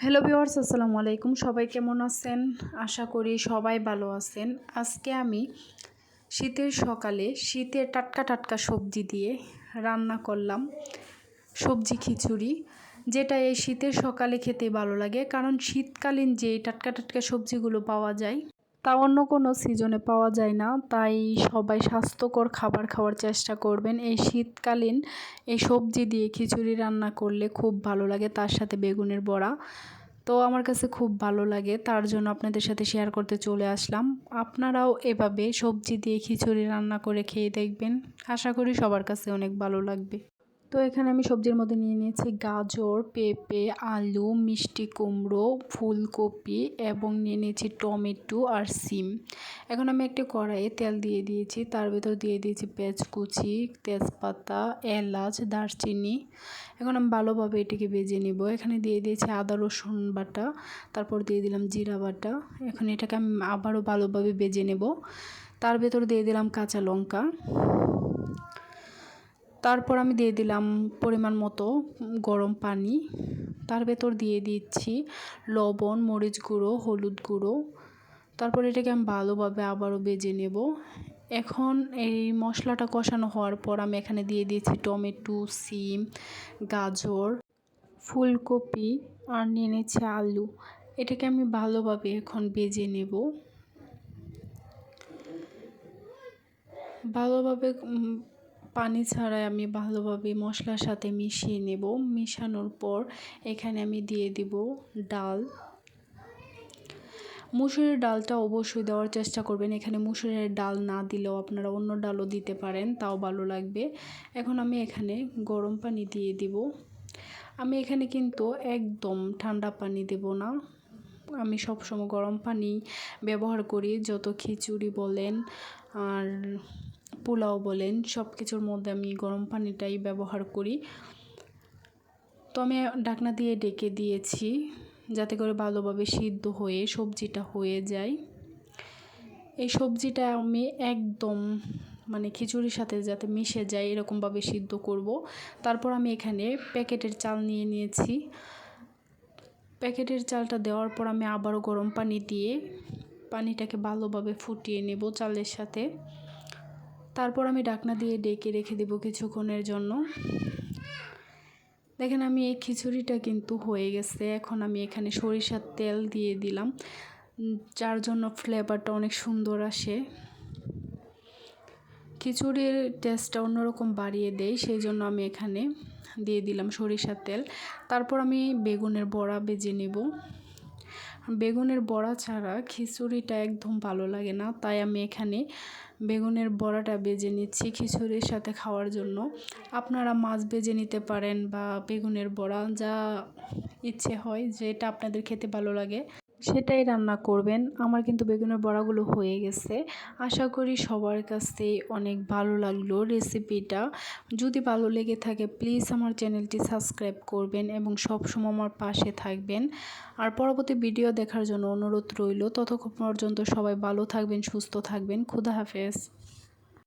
Hello viewers, আসসালামু আলাইকুম। সবাই কেমন আছেন? আশা করি সবাই ভালো আছেন। আজকে আমি শীতের সকালে শীতের টাটকা টাটকা সবজি দিয়ে রান্না করলাম সবজি খিচুড়ি, যেটা এই শীতের সকালে খেতে ভালো লাগে। কারণ শীতকালীন যে টাটকা টাটকা সবজিগুলো পাওয়া যায় তা অন্য কোনো সিজনে পাওয়া যায় না। তাই সবাই স্বাস্থ্যকর খাবার খাওয়ার চেষ্টা করবেন। এই শীতকালীন এই সবজি দিয়ে খিচুড়ি রান্না করলে খুব ভালো লাগে, তার সাথে বেগুনের বড়া। তো আমার কাছে খুব ভালো লাগে, তার জন্য আপনাদের সাথে শেয়ার করতে চলে আসলাম। আপনারাও এভাবে সবজি দিয়ে খিচুড়ি রান্না করে খেয়ে দেখবেন, আশা করি সবার কাছে অনেক ভালো লাগবে। তো এখানে আমি সবজির মধ্যে নিয়ে নিয়েছি গাজর, পেঁপে, আলু, মিষ্টি কুমড়ো, ফুলকপি এবং নিয়ে নিয়েছি টমেটো আর সিম। এখন আমি একটা কড়াইয়ে তেল দিয়ে দিয়েছি, তার ভেতর দিয়ে দিয়েছি পেঁয়াজ কুচি, তেজপাতা, এলাচ, দারচিনি। এখন আমি ভালোভাবে এটিকে ভেজে নিব। এখানে দিয়ে দিয়েছি আদা রসুন বাটা, তারপর দিয়ে দিলাম জিরা বাটা। এখন এটাকে আমি আবারও ভালোভাবে ভেজে নেব। তার ভেতর দিয়ে দিলাম কাঁচা লঙ্কা, তারপর আমি দিয়ে দিলাম পরিমাণ মতো গরম পানি। তার ভেতর দিয়ে দিচ্ছি লবণ, মরিচ গুঁড়ো, হলুদ গুঁড়ো। তারপর এটাকে আমি ভালোভাবে আবারও ভেজে নেব। এখন এই মশলাটা কষানো হওয়ার পর আমি এখানে দিয়ে দিয়েছি টমেটো, সিম, গাজর, ফুলকপি আর নিয়ে নিচ্ছি আলু। এটাকে আমি ভালোভাবে এখন ভেজে নেব। ভালোভাবে পানি ছাড়াই আমি ভালোভাবে মশলার সাথে মিশিয়ে নেব। মিশানোর পর এখানে আমি দিয়ে দিব ডাল। মুসুরের ডালটা অবশ্যই দেওয়ার চেষ্টা করবেন। এখানে মুসুরের ডাল না দিলেও আপনারা অন্য ডালও দিতে পারেন, তাও ভালো লাগবে। এখন আমি এখানে গরম পানি দিয়ে দিব। আমি এখানে কিন্তু একদম ঠান্ডা পানি দেব না, আমি সবসময় গরম পানি ব্যবহার করি। যত খিচুড়ি বলেন আর পোলাও বলেন, সব কিছুর মধ্যে আমি গরম পানিটাই ব্যবহার করি। তো আমি ঢাকনা দিয়ে ঢেকে দিয়েছি, যাতে করে ভালোভাবে সিদ্ধ হয়ে সবজিটা হয়ে যায়। এই সবজিটা আমি একদম খিচুড়ির সাথে যাতে মিশে যায় এরকমভাবে সিদ্ধ করব। তারপর আমি এখানে প্যাকেটের চাল নিয়ে নিয়েছি। প্যাকেটের চালটা দেওয়ার পর আমি আবারও গরম পানি দিয়ে পানিটাকে ভালোভাবে ফুটিয়ে নেব চালের সাথে। তারপর আমি ঢাকনা দিয়ে ঢেকে রেখে দেব কিছুক্ষণের জন্য। দেখেন আমি এই খিচুড়িটা কিন্তু হয়ে গেছে। এখন আমি এখানে সরিষার তেল দিয়ে দিলাম, যার জন্য ফ্লেভারটা অনেক সুন্দর আসে। খিচুড়ির টেস্টটা অন্যরকম বাড়িয়ে দেয়, সেই জন্য আমি এখানে দিয়ে দিলাম সরিষার তেল। তারপর আমি বেগুনের বড়া ভেজে নেব। বেগুনের বড়া ছাড়া খিচুড়িটা একদম ভালো লাগে না, তাই আমি এখানে বেগুনের বড়াটা ভেজে নিচ্ছি খিচুড়ির সাথে খাওয়ার জন্য। আপনারা মাছ ভেজে নিতে পারেন বা বেগুনের বড়া, যা ইচ্ছে হয় যেটা আপনাদের খেতে ভালো লাগে সেটাই রান্না করবেন। আমার কিন্তু বেগুনের বড়াগুলো হয়ে গেছে। আশা করি সবার কাছে অনেক ভালো লাগলো রেসিপিটা। যদি ভালো লেগে থাকে প্লিজ আমার চ্যানেলটি সাবস্ক্রাইব করবেন এবং সবসময় আমার পাশে থাকবেন। আর পরবর্তী ভিডিও দেখার জন্য অনুরোধ রইল। ততক্ষণ পর্যন্ত সবাই ভালো থাকবেন, সুস্থ থাকবেন। খোদা হাফেজ।